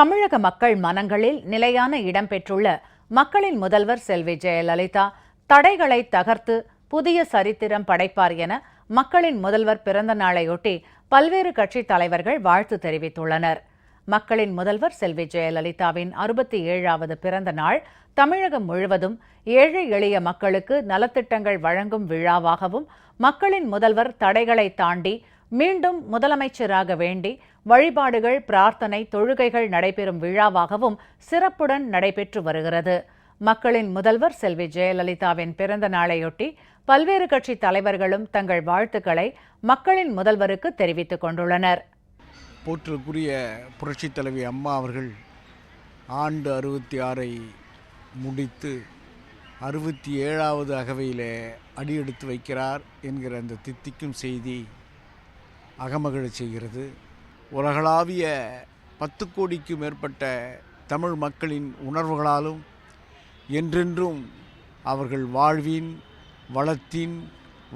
தமிழக மக்கள் மனங்களில் நிலையான இடம் பெற்றுள்ள மக்களின் முதல்வர் செல்வி ஜெயலலிதா தடைகளை தகர்த்து புதிய சரித்திரம் படைப்பார் என மக்களின் முதல்வர் பிறந்த நாளையொட்டி பல்வேறு கட்சித் தலைவர்கள் வாழ்த்து தெரிவித்துள்ளனர். மக்களின் முதல்வர் செல்வி ஜெயலலிதாவின் 67வது பிறந்த நாள் தமிழகம் முழுவதும் ஏழை எளிய மக்களுக்கு நலத்திட்டங்கள் வழங்கும் விழாவாகவும், மக்களின் முதல்வர் தடைகளை தாண்டி மீண்டும் முதலமைச்சராக வேண்டி வழிபாடுகள், பிரார்த்தனை, தொழுகைகள் நடைபெறும் விழாவாகவும் சிறப்புடன் நடைபெற்று வருகிறது. மக்களின் முதல்வர் செல்வி ஜெயலலிதாவின் பிறந்த நாளையொட்டி பல்வேறு கட்சி தலைவர்களும் தங்கள் வாழ்த்துக்களை மக்களின் முதல்வருக்கு தெரிவித்துக் கொண்டுள்ளனர். போற்றுக்குரிய புரட்சித் தலைவி அம்மா அவர்கள் ஆண்டு 66ஐ முடித்து 67வது அகவையிலே அடியெடுத்து வைக்கிறார் என்கிற அந்த தித்திக்கும் செய்தி அகமகிழச் செய்கிறது. உலகளாவிய 10 கோடிக்கு மேற்பட்ட தமிழ் மக்களின் உணர்வுகளாலும் என்றென்றும் அவர்கள் வாழ்வின், வளத்தின்,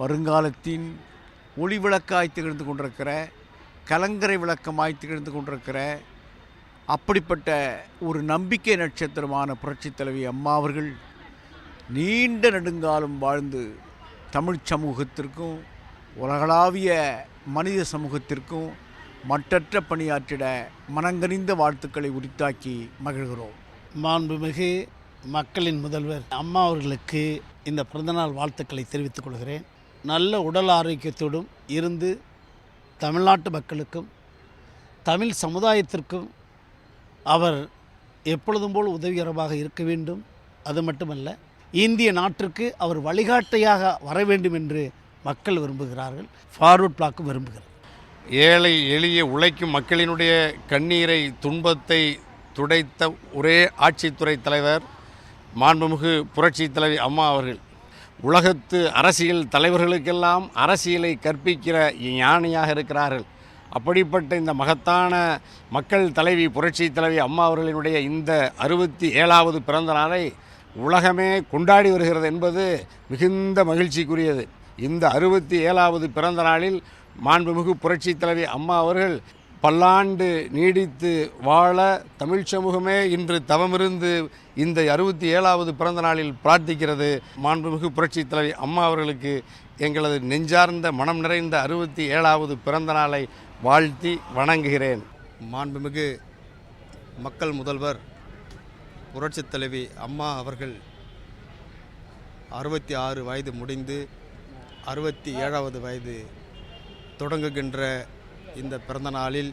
வருங்காலத்தின் ஒளிவிளக்காய் திகழ்ந்து கொண்டிருக்கிற, கலங்கரை விளக்கமாய் திகழ்ந்து கொண்டிருக்கிற அப்படிப்பட்ட ஒரு நம்பிக்கை நட்சத்திரமான புரட்சித் தலைவி அம்மா அவர்கள் நீண்ட நெடுங்காலம் வாழ்ந்து தமிழ் சமூகத்திற்கும் உலகளாவிய மனித சமூகத்திற்கும் மட்டற்ற பணியாற்றிட மனங்கனிந்த வாழ்த்துக்களை உரித்தாக்கி மகிழ்கிறோம். மாண்புமிகு மக்களின் முதல்வர் அம்மா அவர்களுக்கு இந்த பிறந்தநாள் வாழ்த்துக்களை தெரிவித்துக் கொள்கிறேன். நல்ல உடல் ஆரோக்கியத்தோடும் இருந்து தமிழ்நாட்டு மக்களுக்கும் தமிழ் சமுதாயத்திற்கும் அவர் எப்பொழுதும் போல் உதவிகரமாக இருக்க வேண்டும். அது மட்டுமல்ல, இந்திய நாட்டிற்கு அவர் வழிகாட்டியாக வர வேண்டும் என்று மக்கள் விரும்புகிறார்கள். ஃபார்வர்ட் பிளாக்கும் விரும்புகிறார். ஏழை எளிய உழைக்கும் மக்களினுடைய கண்ணீரை, துன்பத்தை துடைத்த ஒரே ஆட்சித்துறை தலைவர் மாண்புமிகு புரட்சி தலைவி அம்மா அவர்கள். உலகத்து அரசியல் தலைவர்களுக்கெல்லாம் அரசியலை கற்பிக்கிற ஞானியாக இருக்கிறார்கள். அப்படிப்பட்ட இந்த மகத்தான மக்கள் தலைவி புரட்சி தலைவி அம்மா அவர்களினுடைய இந்த 67வது பிறந்த நாளை உலகமே கொண்டாடி வருகிறது என்பது மிகுந்த மகிழ்ச்சிக்குரியது. இந்த 67வது பிறந்த நாளில் மாண்புமிகு புரட்சி தலைவி அம்மா அவர்கள் பல்லாண்டு நீடித்து வாழ தமிழ் சமூகமே இன்று தவமிருந்து இந்த 67வது பிறந்த நாளில் பிரார்த்திக்கிறது. மாண்புமிகு புரட்சி தலைவி அம்மா அவர்களுக்கு எங்களது நெஞ்சார்ந்த மனம் நிறைந்த 67வது பிறந்த நாளை வாழ்த்தி வணங்குகிறேன். மாண்புமிகு மக்கள் முதல்வர் புரட்சித் தலைவி அம்மா அவர்கள் 66 வயது முடிந்து 67வது வயது தொடங்குகின்ற இந்த பிறந்த நாளில்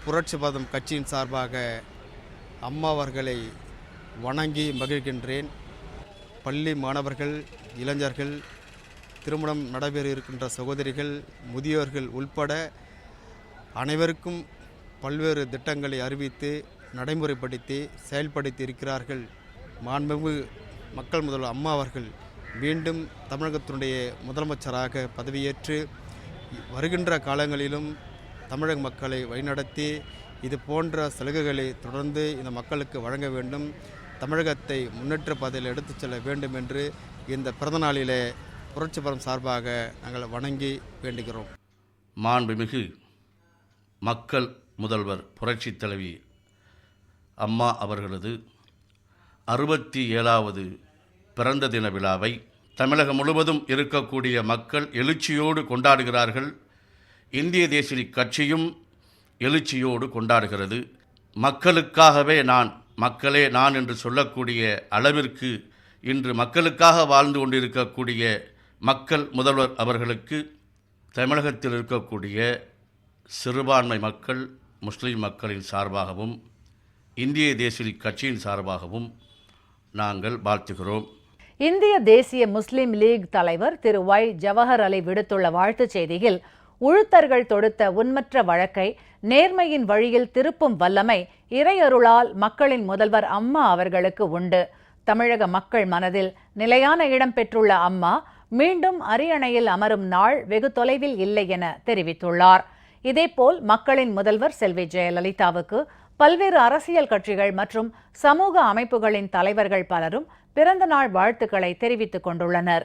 புரட்சி பாதம் கட்சியின் சார்பாக அம்மா அவர்களை வணங்கி மகிழ்கின்றேன். பள்ளி மாணவர்கள், இளைஞர்கள், திருமணம் நடைபெற இருக்கின்ற சகோதரிகள், முதியோர்கள் உள்பட அனைவருக்கும் பல்வேறு திட்டங்களை அறிவித்து நடைமுறைப்படுத்தி செயல்படுத்தி இருக்கிறார்கள். மாண்புமிகு மக்கள் முதல்வர் அம்மா அவர்கள் மீண்டும் தமிழகத்தினுடைய முதலமைச்சராக பதவியேற்று வருகின்ற காலங்களிலும் தமிழக மக்களை வழிநடத்தி இது போன்ற சலுகைகளை தொடர்ந்து இந்த மக்களுக்கு வழங்க வேண்டும், தமிழகத்தை முன்னேற்ற பாதையில் எடுத்துச் செல்ல வேண்டும் என்று இந்த பிறந்தநாளிலே புரட்சிபுரம் சார்பாக நாங்கள் வணங்கி வேண்டுகிறோம். மாண்புமிகு மக்கள் முதல்வர் புரட்சி தலைவி அம்மா அவர்களது 67வது பிறந்த தின விழாவை தமிழகம் முழுவதும் இருக்கக்கூடிய மக்கள் எழுச்சியோடு கொண்டாடுகிறார்கள். இந்திய தேசிய கட்சியும் எழுச்சியோடு கொண்டாடுகிறது. மக்களுக்காகவே நான், மக்களே நான் என்று சொல்லக்கூடிய அளவிற்கு இன்று மக்களுக்காக வாழ்ந்து கொண்டிருக்கக்கூடிய மக்கள் முதல்வர் அவர்களுக்கு தமிழகத்தில் இருக்கக்கூடிய சிறுபான்மை மக்கள், முஸ்லீம் மக்களின் சார்பாகவும் இந்திய தேசிய கட்சியின் சார்பாகவும் நாங்கள் வாழ்த்துகிறோம். இந்திய தேசிய முஸ்லிம் லீக் தலைவர் திரு ஒய் ஜவஹர் அலி விடுத்துள்ள வாழ்த்துச் செய்தியில், உழுத்தர்கள் தொடுத்த உண்மற்ற வழக்கை நேர்மையின் வழியில் திருப்பும் வல்லமை இறையருளால் மக்களின் முதல்வர் அம்மா அவர்களுக்கு உண்டு. தமிழக மக்கள் மனதில் நிலையான இடம் பெற்றுள்ள அம்மா மீண்டும் அரியணையில் அமரும் நாள் வெகு தொலைவில் இல்லை என தெரிவித்துள்ளார். இதேபோல் மக்களின் முதல்வர் செல்வி ஜெயலலிதாவுக்கு பல்வேறு அரசியல் கட்சிகள் மற்றும் சமூக அமைப்புகளின் தலைவர்கள் பலரும் பிறந்த நாள் வாழ்த்துக்களை தெரிவித்துக் கொண்டுள்ளனர்.